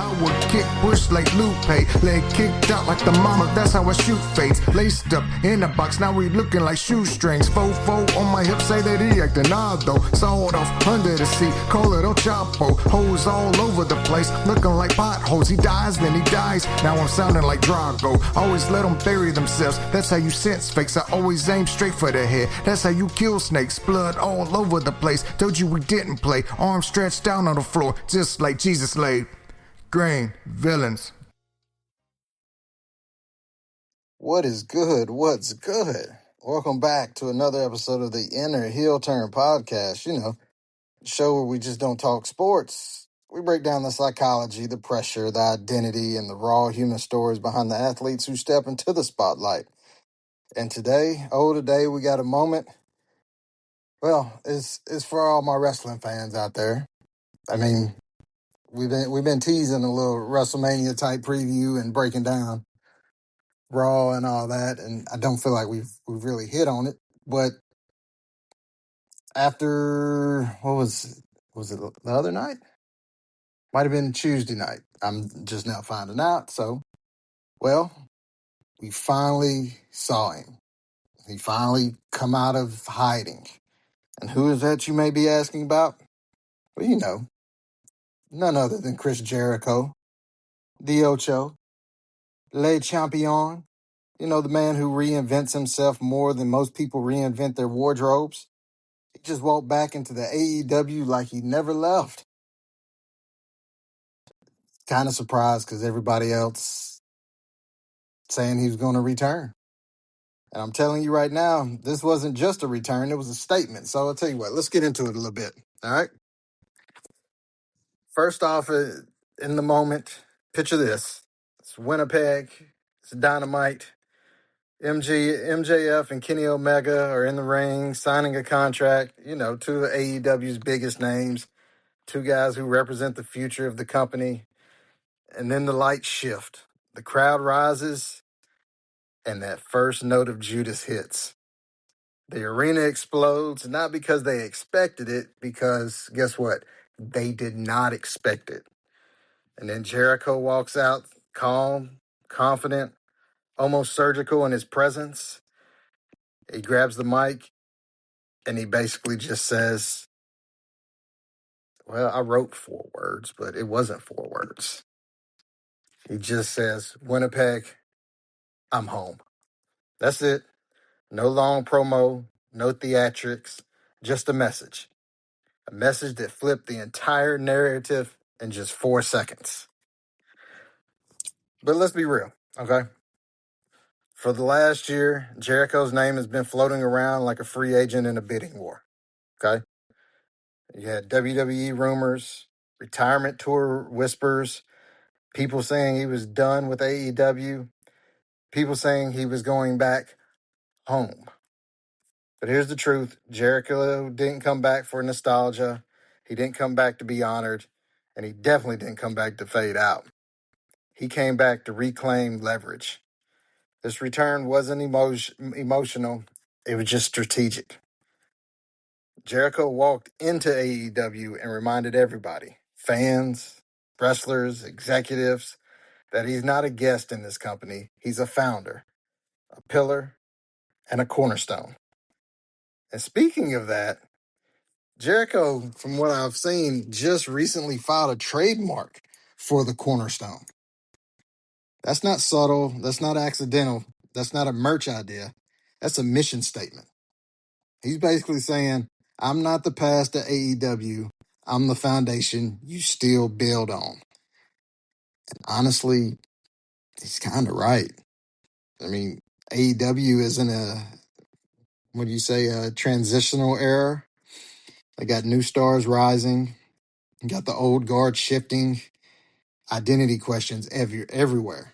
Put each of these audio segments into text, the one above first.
I would kick push like Lupe, leg kicked out like the mama, that's how I shoot fades. Laced up in a box, now we looking like shoestrings. Fofo on my hip, say that he acting odd though. Sawed off under the seat, call it El Chapo. Hoes all over the place, looking like potholes. He dies, then he dies, now I'm sounding like Drago. Always let them bury themselves, that's how you sense fakes. I always aim straight for the head, that's how you kill snakes. Blood all over the place, told you we didn't play. Arms stretched down on the floor, just like Jesus laid. Green villains. What is good? What's good? Welcome back to another episode of the Inner Heel Turn podcast. You know, show where we just don't talk sports. We break down the psychology, the pressure, the identity, and the raw human stories behind the athletes who step into the spotlight. And today we got a moment. Well, it's for all my wrestling fans out there. I mean, we've been teasing a little WrestleMania type preview and breaking down Raw and all that, and I don't feel like we've really hit on it. But after what was it the other night? Might have been Tuesday night. I'm just now finding out. So, well, we finally saw him. He finally come out of hiding. And who is that you may be asking about? Well, you know, none other than Chris Jericho, the Ocho, Le Champion. You know, the man who reinvents himself more than most people reinvent their wardrobes. He just walked back into the AEW like he never left. Kind of surprised because everybody else saying he was going to return. And I'm telling you right now, this wasn't just a return, it was a statement. So I'll tell you what, let's get into it a little bit. All right. First off, in the moment, picture this. It's Winnipeg. It's Dynamite. MJF and Kenny Omega are in the ring signing a contract, you know, two of AEW's biggest names, two guys who represent the future of the company. And then the lights shift. The crowd rises, and that first note of Judas hits. The arena explodes, not because they expected it, because guess what? They did not expect it. And then Jericho walks out calm, confident, almost surgical in his presence. He grabs the mic, and he basically just says, well, I wrote 4 words, but it wasn't 4 words. He just says, Winnipeg, I'm home. That's it. No long promo, no theatrics, just a message. A message that flipped the entire narrative in just 4 seconds. But let's be real, okay? For the last year, Jericho's name has been floating around like a free agent in a bidding war, okay? You had WWE rumors, retirement tour whispers, people saying he was done with AEW, people saying he was going back home. But here's the truth. Jericho didn't come back for nostalgia. He didn't come back to be honored. And he definitely didn't come back to fade out. He came back to reclaim leverage. This return wasn't emotional. It was just strategic. Jericho walked into AEW and reminded everybody, fans, wrestlers, executives, that he's not a guest in this company. He's a founder, a pillar, and a cornerstone. And speaking of that, Jericho, from what I've seen, just recently filed a trademark for the cornerstone. That's not subtle. That's not accidental. That's not a merch idea. That's a mission statement. He's basically saying, I'm not the past to AEW. I'm the foundation you still build on. And honestly, he's kind of right. I mean, AEW is in a transitional era. They got new stars rising. You got the old guard shifting. Identity questions everywhere.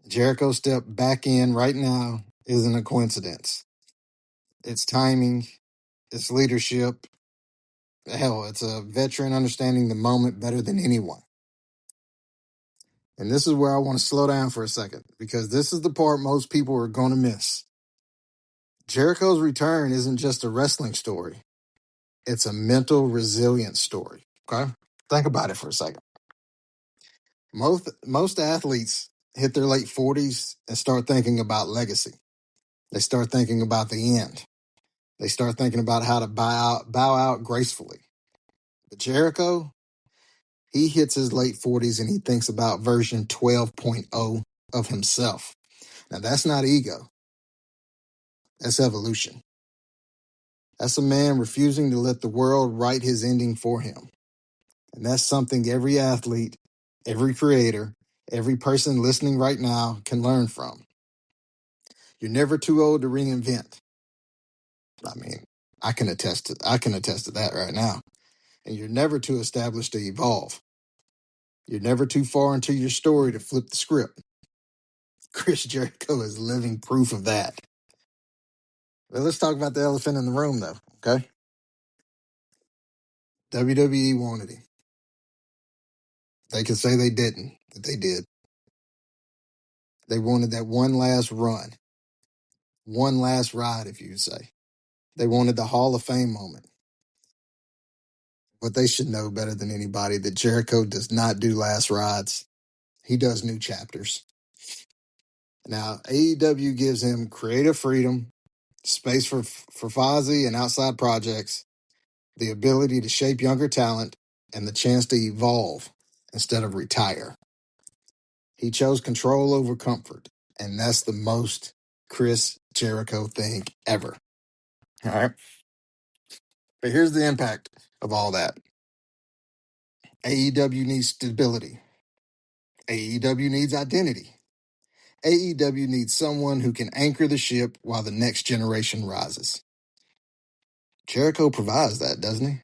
Jericho's step back in right now isn't a coincidence. It's timing. It's leadership. Hell, it's a veteran understanding the moment better than anyone. And this is where I want to slow down for a second, because this is the part most people are going to miss. Jericho's return isn't just a wrestling story. It's a mental resilience story, okay? Think about it for a second. Most athletes hit their late 40s and start thinking about legacy. They start thinking about the end. They start thinking about how to bow out gracefully. But Jericho, he hits his late 40s and he thinks about version 12.0 of himself. Now, that's not ego, that's evolution. That's a man refusing to let the world write his ending for him. And that's something every athlete, every creator, every person listening right now can learn from. You're never too old to reinvent. I mean, I can attest to that right now. And you're never too established to evolve. You're never too far into your story to flip the script. Chris Jericho is living proof of that. But let's talk about the elephant in the room, though, okay? WWE wanted him. They can say they didn't, but they did. They wanted that one last run, one last ride, if you'd say. They wanted the Hall of Fame moment. But they should know better than anybody that Jericho does not do last rides. He does new chapters. Now, AEW gives him creative freedom, space for Fozzy and outside projects, the ability to shape younger talent, and the chance to evolve instead of retire. He chose control over comfort, and that's the most Chris Jericho thing ever. All right. But here's the impact of all that. AEW needs stability. AEW needs identity. AEW needs someone who can anchor the ship while the next generation rises. Jericho provides that, doesn't he?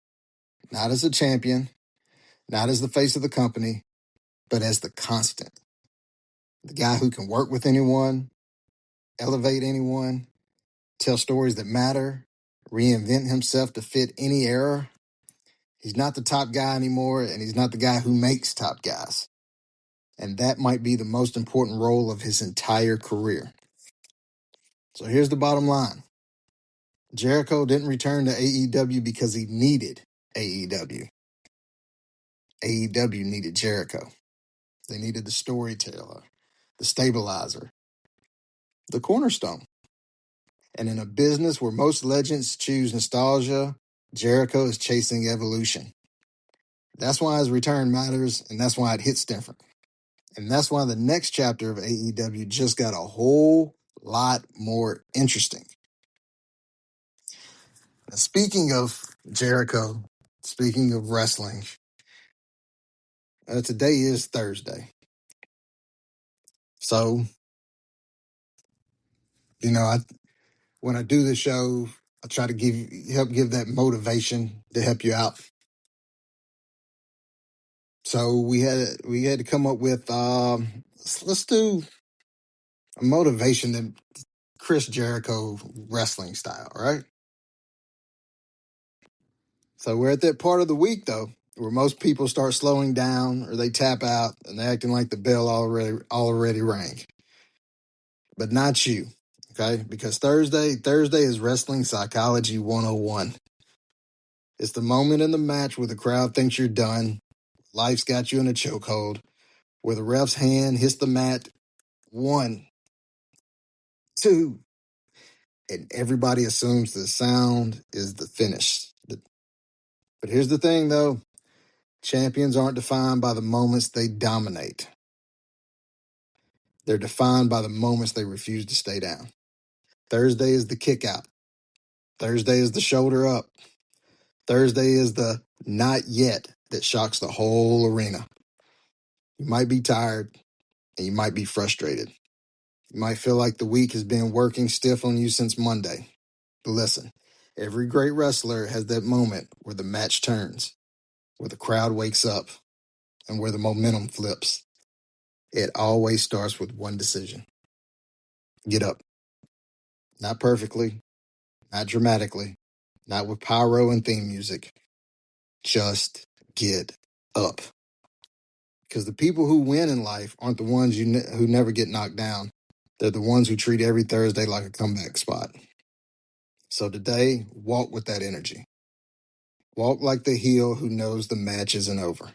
Not as a champion, not as the face of the company, but as the constant. The guy who can work with anyone, elevate anyone, tell stories that matter, reinvent himself to fit any era. He's not the top guy anymore, and he's not the guy who makes top guys. And that might be the most important role of his entire career. So here's the bottom line. Jericho didn't return to AEW because he needed AEW. AEW needed Jericho. They needed the storyteller, the stabilizer, the cornerstone. And in a business where most legends choose nostalgia, Jericho is chasing evolution. That's why his return matters, and that's why it hits different. And that's why the next chapter of AEW just got a whole lot more interesting. Now, speaking of Jericho, speaking of wrestling, today is Thursday. So, when I do the show, I try to help give that motivation to help you out. So we had to come up with let's do a motivation that Chris Jericho wrestling style, right? So we're at that part of the week though, where most people start slowing down or they tap out and they're acting like the bell already rang. But not you, okay? Because Thursday is Wrestling Psychology 101. It's the moment in the match where the crowd thinks you're done, life's got you in a chokehold, where the ref's hand hits the mat, 1, 2, and everybody assumes the sound is the finish. But here's the thing, though. Champions aren't defined by the moments they dominate. They're defined by the moments they refuse to stay down. Thursday is the kick out. Thursday is the shoulder up. Thursday is the not yet that shocks the whole arena. You might be tired and you might be frustrated. You might feel like the week has been working stiff on you since Monday. But listen, every great wrestler has that moment where the match turns, where the crowd wakes up, and where the momentum flips. It always starts with one decision. Get up. Not perfectly, not dramatically, not with pyro and theme music. Just get up. Because the people who win in life aren't the ones who never get knocked down. They're the ones who treat every Thursday like a comeback spot. So today, walk with that energy. Walk like the heel who knows the match isn't over.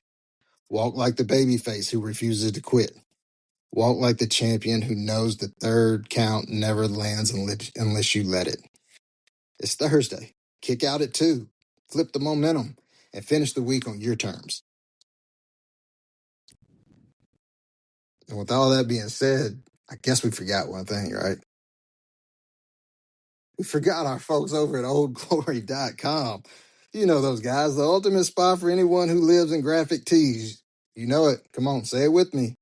Walk like the babyface who refuses to quit. Walk like the champion who knows the third count never lands unless you let it. It's Thursday. Kick out at 2. Flip the momentum and finish the week on your terms. And with all that being said, I guess we forgot one thing, right? We forgot our folks over at oldglory.com. You know those guys, the ultimate spot for anyone who lives in graphic tees. You know it. Come on, say it with me.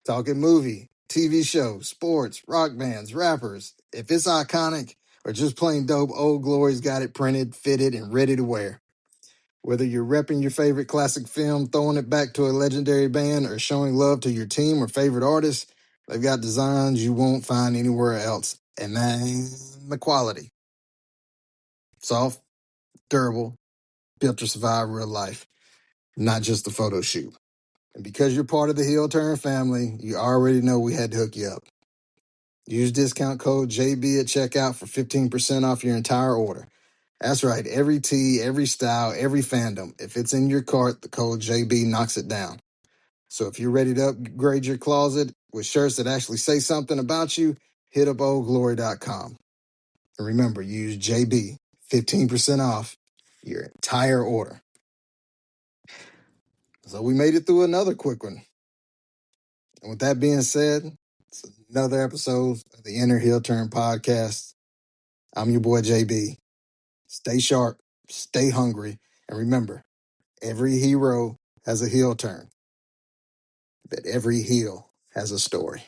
Talking movie, TV shows, sports, rock bands, rappers. If it's iconic or just plain dope, Old Glory's got it printed, fitted, and ready to wear. Whether you're repping your favorite classic film, throwing it back to a legendary band, or showing love to your team or favorite artist, they've got designs you won't find anywhere else. And man, the quality. Soft, durable, built to survive real life, not just the photo shoot. And because you're part of the Heel Turn family, you already know we had to hook you up. Use discount code JB at checkout for 15% off your entire order. That's right, every tee, every style, every fandom. If it's in your cart, the code JB knocks it down. So if you're ready to upgrade your closet with shirts that actually say something about you, hit up oldglory.com. And remember, use JB, 15% off your entire order. So we made it through another quick one. And with that being said, it's another episode of the Inner Heel Turn podcast. I'm your boy JB. Stay sharp, stay hungry, and remember, every hero has a heel turn, but every heel has a story.